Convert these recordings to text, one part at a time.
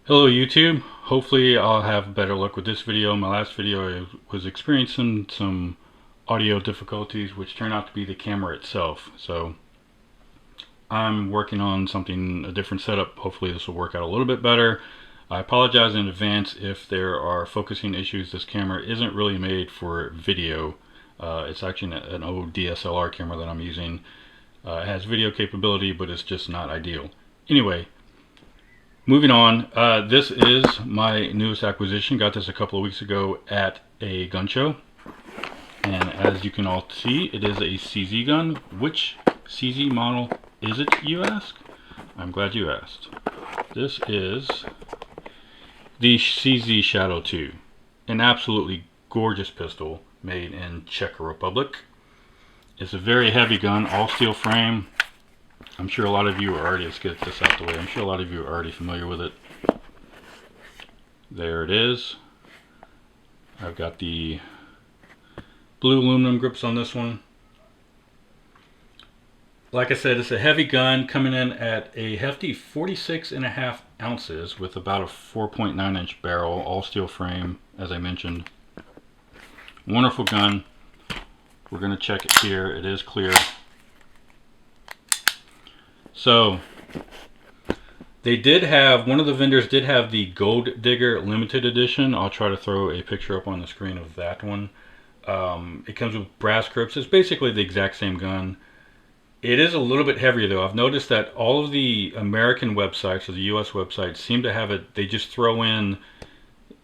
Hello YouTube. Hopefully I'll have better luck with this video. My last video I was experiencing some audio difficulties which turned out to be the camera itself. So I'm working on a different setup. Hopefully this will work out a little bit better. I apologize in advance if there are focusing issues. This camera isn't really made for video. It's actually an old DSLR camera that I'm using. It has video capability, but it's just not ideal. Anyway, moving on, this is my newest acquisition. Got this a couple of weeks ago at a gun show. And as you can all see, it is a CZ gun. Which CZ model is it, you ask? I'm glad you asked. This is the CZ Shadow 2. An absolutely gorgeous pistol made in Czech Republic. It's a very heavy gun, all steel frame. I'm sure a lot of you are already, let's get this out the way, I'm sure a lot of you are already familiar with it. There it is. I've got the blue aluminum grips on this one. Like I said, it's a heavy gun coming in at a hefty 46.5 ounces with about a 4.9 inch barrel, all steel frame, as I mentioned. Wonderful gun. We're going to check it here. It is clear. So they did have, one of the vendors did have the Gold Digger limited edition. I'll try to throw a picture up on the screen of that one. It comes with brass grips. It's basically the exact same gun. It is a little bit heavier though. I've noticed that all of the American websites or the US websites seem to have it, they just throw in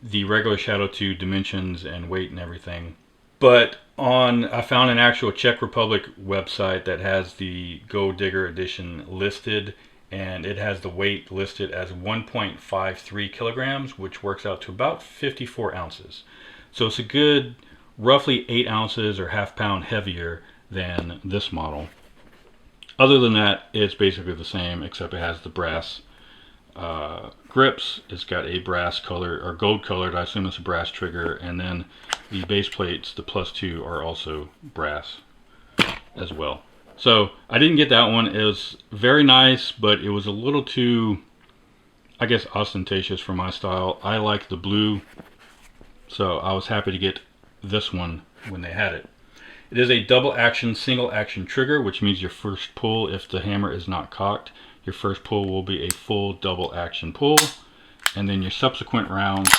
the regular Shadow 2 dimensions and weight and everything. But I found an actual Czech Republic website that has the Gold Digger edition listed, and it has the weight listed as 1.53 kilograms, which works out to about 54 ounces. So it's a good roughly 8 ounces or half pound heavier than this model. Other than that, it's basically the same, except it has the brass grips. It's got a brass color, or gold colored, I assume it's a brass trigger, and then the base plates, the +2, are also brass as well. So I didn't get that one. It was very nice, but it was a little too, I guess, ostentatious for my style. I like the blue, so I was happy to get this one when they had it. It is a double action, single action trigger, which means your first pull, if the hammer is not cocked, your first pull will be a full double action pull, and then your subsequent rounds,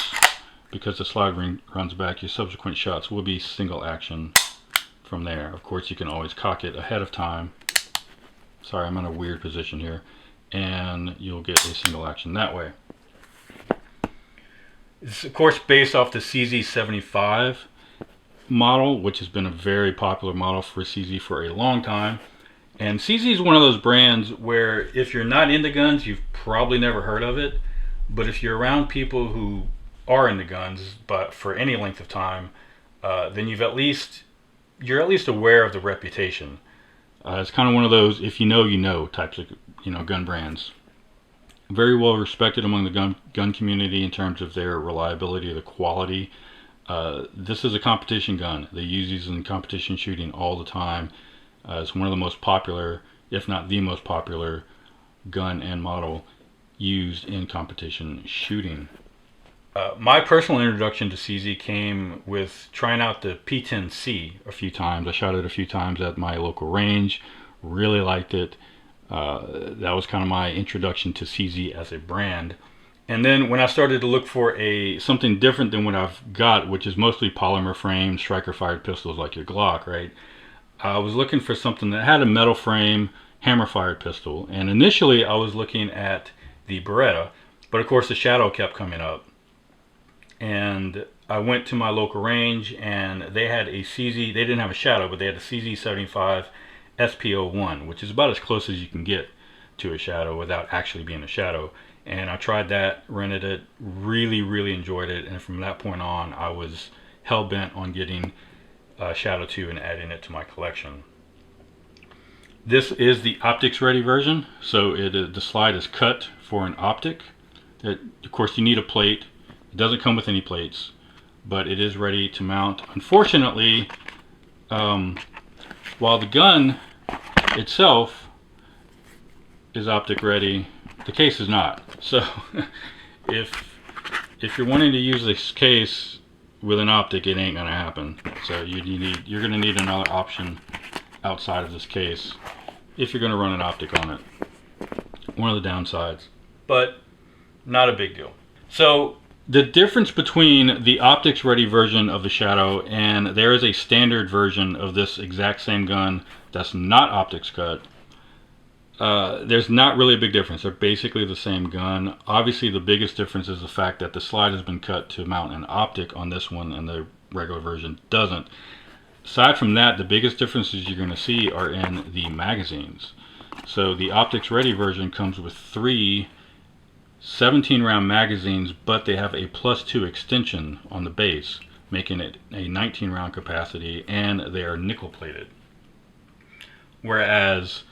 because the slide ring runs back, your subsequent shots will be single action from there. Of course, you can always cock it ahead of time. Sorry, I'm in a weird position here, and you'll get a single action that way. It's of course based off the CZ75 model, which has been a very popular model for CZ for a long time. And CZ is one of those brands where if you're not into guns, you've probably never heard of it. But if you're around people who are into guns, but for any length of time, then you're at least aware of the reputation. It's kind of one of those if you know types of gun brands. Very well respected among the gun community in terms of their reliability, the quality. This is a competition gun. They use these in competition shooting all the time. It's one of the most popular, if not the most popular, gun and model used in competition shooting. My personal introduction to CZ came with trying out the P10C a few times. I shot it a few times at my local range. Really liked it. That was kind of my introduction to CZ as a brand. And then when I started to look for something different than what I've got, which is mostly polymer frame, striker fired pistols like your Glock, right? I was looking for something that had a metal frame, hammer fired pistol. And initially I was looking at the Beretta, but of course the Shadow kept coming up. And I went to my local range and they had a CZ, they didn't have a Shadow, but they had a CZ75 SP01, which is about as close as you can get to a Shadow without actually being a Shadow. And I tried that, rented it, really enjoyed it, and from that point on I was hell-bent on getting Shadow 2 and adding it to my collection. This is the optics ready version, so the slide is cut for an optic. Of course you need a plate. It doesn't come with any plates, but it is ready to mount. Unfortunately, while the gun itself is optic ready, the case is not. So if you're wanting to use this case with an optic, it ain't gonna happen. So you're gonna need another option outside of this case if you're gonna run an optic on it. One of the downsides, but not a big deal. So the difference between the optics ready version of the Shadow and there is a standard version of this exact same gun that's not optics cut. There's not really a big difference. They're basically the same gun. Obviously the biggest difference is the fact that the slide has been cut to mount an optic on this one and the regular version doesn't. Aside from that, the biggest differences you're going to see are in the magazines. So the optics ready version comes with 3 17 round magazines, but they have a +2 extension on the base, making it a 19 round capacity, and they are nickel plated. Whereas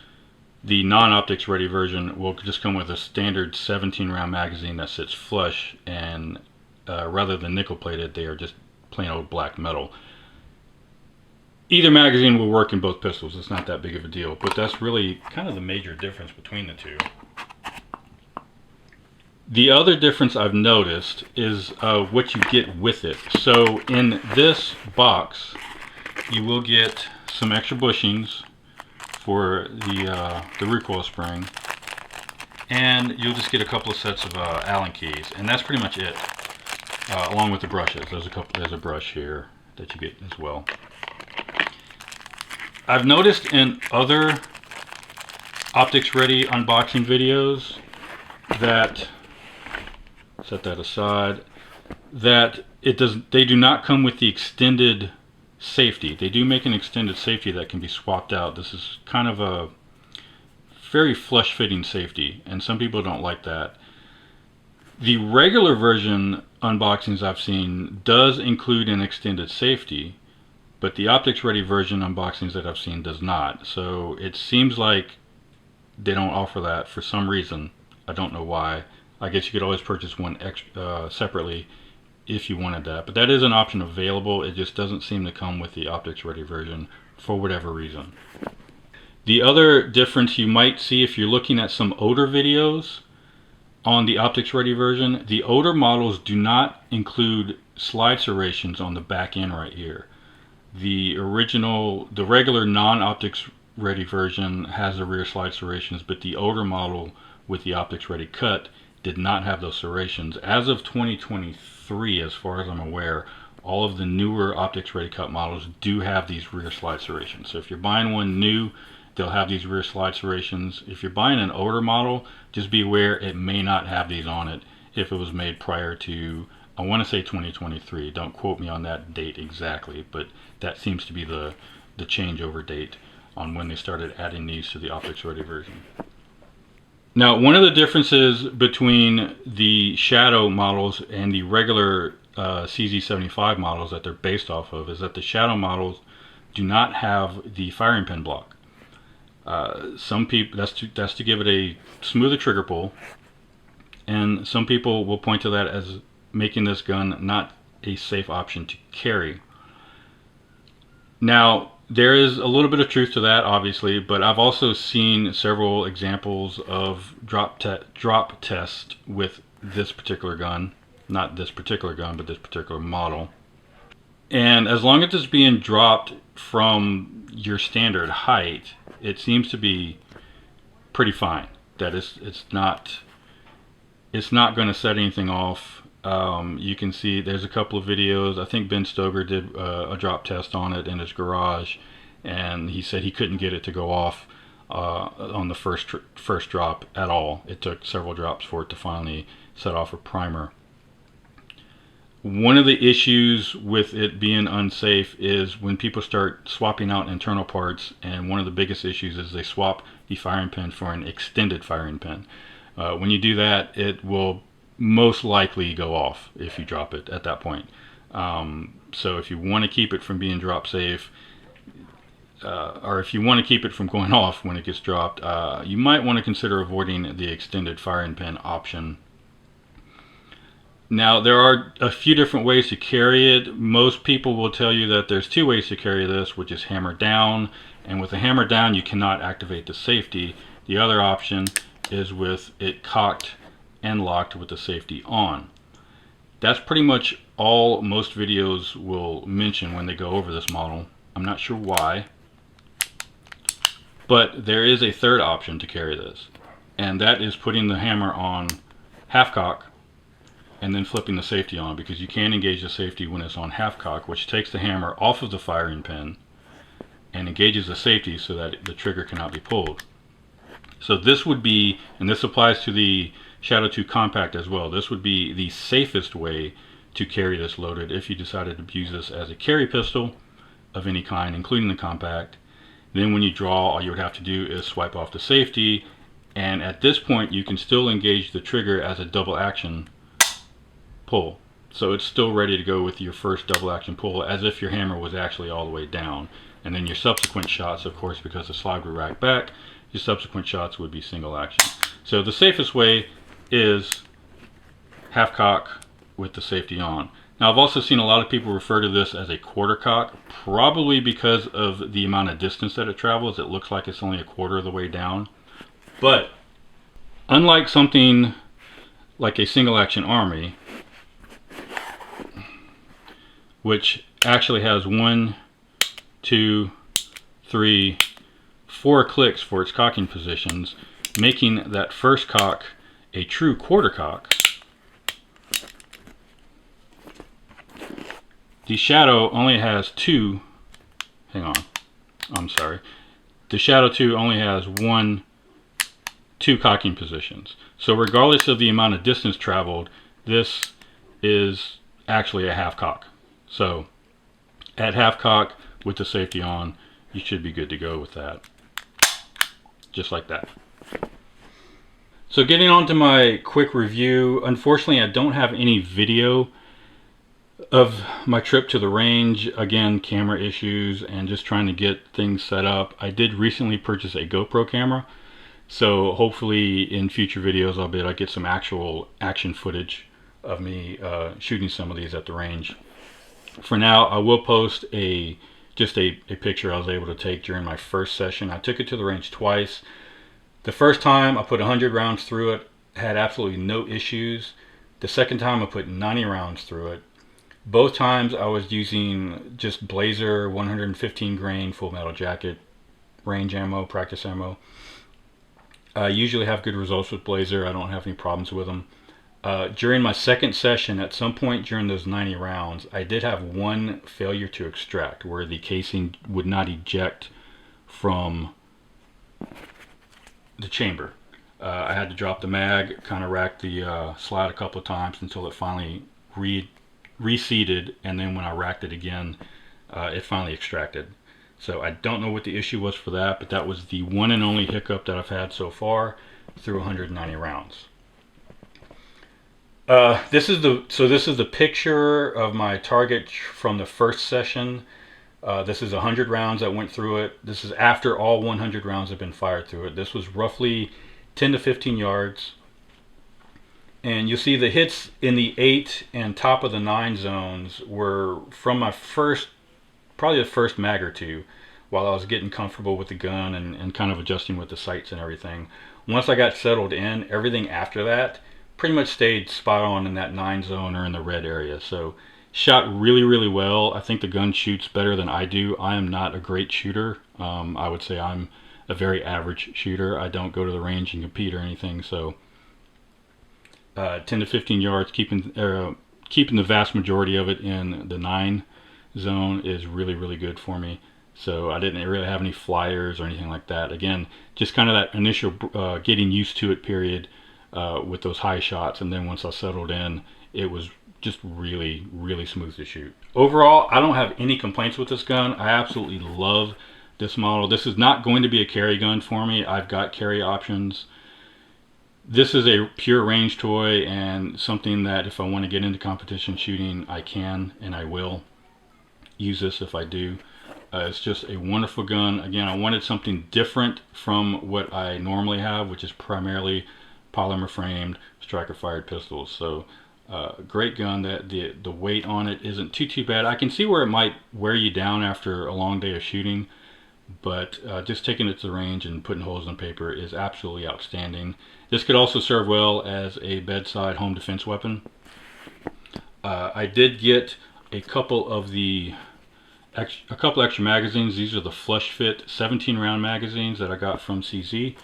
the non-optics ready version will just come with a standard 17 round magazine that sits flush, and rather than nickel plated, they are just plain old black metal. Either magazine will work in both pistols. It's not that big of a deal, but that's really kind of the major difference between the two. The other difference I've noticed is what you get with it. So in this box, you will get some extra bushings for the recoil spring, and you'll just get a couple of sets of Allen keys, and that's pretty much it. Along with the brushes, there's a brush here that you get as well. I've noticed in other optics ready unboxing videos that, set that aside, that they do not come with the extended safety. They do make an extended safety that can be swapped out. This is kind of a very flush fitting safety, and some people don't like that. The regular version unboxings I've seen does include an extended safety, but the optics ready version unboxings that I've seen does not. So it seems like they don't offer that for some reason. I don't know why. I guess you could always purchase one separately if you wanted that, but that is an option available. It just doesn't seem to come with the optics ready version for whatever reason. The other difference you might see if you're looking at some older videos on the optics ready version, the older models do not include slide serrations on the back end right here. The regular non-optics ready version has the rear slide serrations, but the older model with the optics ready cut did not have those serrations. As of 2023, as far as I'm aware, all of the newer optics ready cut models do have these rear slide serrations. So if you're buying one new, they'll have these rear slide serrations. If you're buying an older model, just be aware it may not have these on it if it was made prior to, I want to say 2023. Don't quote me on that date exactly, but that seems to be the changeover date on when they started adding these to the optics ready version. Now, one of the differences between the Shadow models and the regular CZ75 models that they're based off of is that the Shadow models do not have the firing pin block. Some people, that's to give it a smoother trigger pull, and some people will point to that as making this gun not a safe option to carry. Now, there is a little bit of truth to that, obviously, but I've also seen several examples of drop test with this particular gun. Not this particular gun, but this particular model. And as long as it's being dropped from your standard height, it seems to be pretty fine. That it's not going to set anything off. You can see there's a couple of videos. I think Ben Stoeger did a drop test on it in his garage, and he said he couldn't get it to go off on the first drop at all. It took several drops for it to finally set off a primer. One of the issues with it being unsafe is when people start swapping out internal parts, and one of the biggest issues is they swap the firing pin for an extended firing pin. When you do that, it will most likely go off if you drop it at that point. So if you want to keep it from being drop safe, or if you want to keep it from going off when it gets dropped, you might want to consider avoiding the extended firing pin option. Now, there are a few different ways to carry it. Most people will tell you that there's 2 ways to carry this, which is hammer down, and with a hammer down you cannot activate the safety. The other option is with it cocked and locked with the safety on. That's pretty much all most videos will mention when they go over this model. I'm not sure why, but there is a third option to carry this, and that is putting the hammer on half cock and then flipping the safety on, because you can engage the safety when it's on half cock, which takes the hammer off of the firing pin and engages the safety so that the trigger cannot be pulled. So this would be, and this applies to the Shadow 2 Compact as well, this would be the safest way to carry this loaded if you decided to use this as a carry pistol of any kind, including the Compact. Then when you draw, all you would have to do is swipe off the safety, and at this point you can still engage the trigger as a double action pull. So it's still ready to go with your first double action pull, as if your hammer was actually all the way down. And then your subsequent shots, of course, because the slide would rack back, your subsequent shots would be single action. So the safest way is half cock with the safety on. Now I've also seen a lot of people refer to this as a quarter cock, probably because of the amount of distance that it travels. It looks like it's only a quarter of the way down. But unlike something like a single action army, which actually has 1, 2, 3, 4 clicks for its cocking positions, making that first cock a true quarter cock, the Shadow only has 2, hang on, I'm sorry, the Shadow 2 only has 2 cocking positions. So regardless of the amount of distance traveled, this is actually a half cock. So at half cock with the safety on, you should be good to go with that. Just like that. So getting on to my quick review, unfortunately I don't have any video of my trip to the range. Again, camera issues and just trying to get things set up. I did recently purchase a GoPro camera, so hopefully in future videos I'll be able to get some actual action footage of me shooting some of these at the range. For now, I will post just a picture I was able to take during my first session. I took it to the range twice. The first time I put 100 rounds through it, had absolutely no issues. The second time I put 90 rounds through it. Both times I was using just Blazer 115 grain full metal jacket range ammo, practice ammo. I usually have good results with Blazer. I don't have any problems with them. During my second session, at some point during those 90 rounds, I did have one failure to extract, where the casing would not eject from the chamber. I had to drop the mag, kind of rack the slide a couple of times until it finally reseated, and then when I racked it again, it finally extracted. So I don't know what the issue was for that, but that was the one and only hiccup that I've had so far through 190 rounds. This is the picture of my target from the first session. This is 100 rounds that went through it. This is after all 100 rounds have been fired through it. This was roughly 10 to 15 yards. And you'll see the hits in the 8 and top of the 9 zones were from my probably the first mag or two, while I was getting comfortable with the gun and kind of adjusting with the sights and everything. Once I got settled in, everything after that pretty much stayed spot on in that 9 zone or in the red area. So shot really well. I think the gun shoots better than I do. I am not a great shooter. I would say I'm a very average shooter. I don't go to the range and compete or anything. So 10 to 15 yards, keeping the vast majority of it in the 9 zone is really good for me. So I didn't really have any flyers or anything like that. Again, just kind of that initial getting used to it period with those high shots, and then once I settled in, it was just really smooth to shoot. Overall, I don't have any complaints with this gun. I absolutely love this model. This is not going to be a carry gun for me. I've got carry options. This is a pure range toy, and something that if I want to get into competition shooting, I can and I will use this if I do. It's just a wonderful gun. Again, I wanted something different from what I normally have, which is primarily polymer framed striker fired pistols. So great gun. That the weight on it isn't too bad. I can see where it might wear you down after a long day of shooting, but just taking it to the range and putting holes in paper is absolutely outstanding. This could also serve well as a bedside home defense weapon. I did get a couple extra magazines. These are the flush fit 17 round magazines that I got from CZ,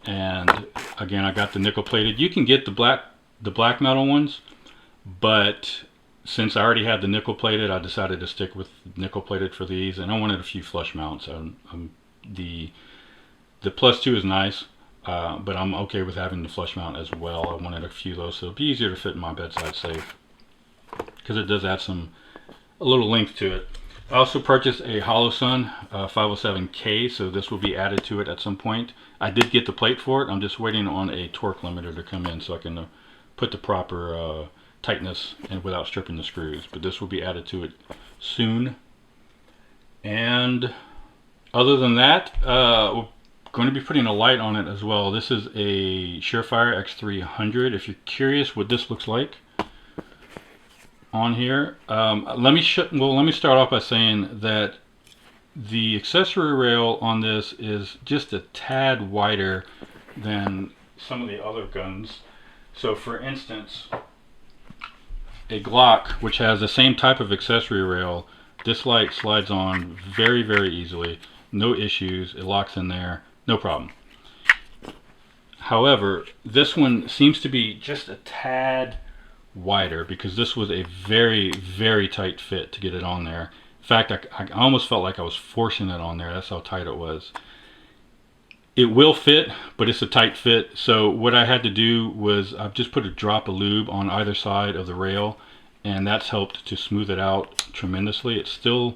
and again, I got the nickel plated. You can get the black metal ones, but since I already had the nickel plated, I decided to stick with nickel plated for these, and I wanted a few flush mounts. The +2 is nice, but I'm okay with having the flush mount as well. I wanted a few of those so it'll be easier to fit in my bedside safe, because it does add a little length to it. I also purchased a Holosun 507K, so this will be added to it at some point. I did get the plate for it. I'm just waiting on a torque limiter to come in so I can put the proper tightness and without stripping the screws. But this will be added to it soon. And other than that, we're going to be putting a light on it as well. This is a Surefire X300. If you're curious what this looks like on here, let me start off by saying that the accessory rail on this is just a tad wider than some of the other guns. So for instance, a Glock, which has the same type of accessory rail, this light slides on very, very easily, no issues. It locks in there, no problem. However, this one seems to be just a tad wider, because this was a very, very tight fit to get it on there. In fact, I almost felt like I was forcing it on there. That's how tight it was. It will fit, but it's a tight fit. So what I had to do was I've just put a drop of lube on either side of the rail, and that's helped to smooth it out tremendously. It's still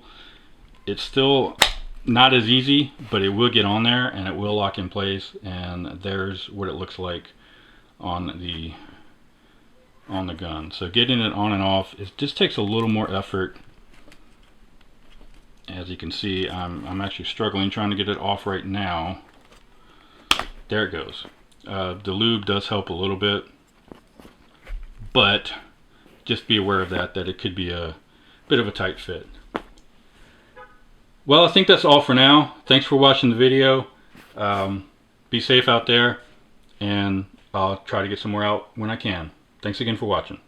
not as easy, but it will get on there and it will lock in place. And there's what it looks like on the gun. So getting it on and off, it just takes a little more effort. As you can see, I'm actually struggling trying to get it off right now. There it goes. The lube does help a little bit, but just be aware of that it could be a bit of a tight fit. Well, I think that's all for now. Thanks for watching the video. Be safe out there, and I'll try to get some more out when I can. Thanks again for watching.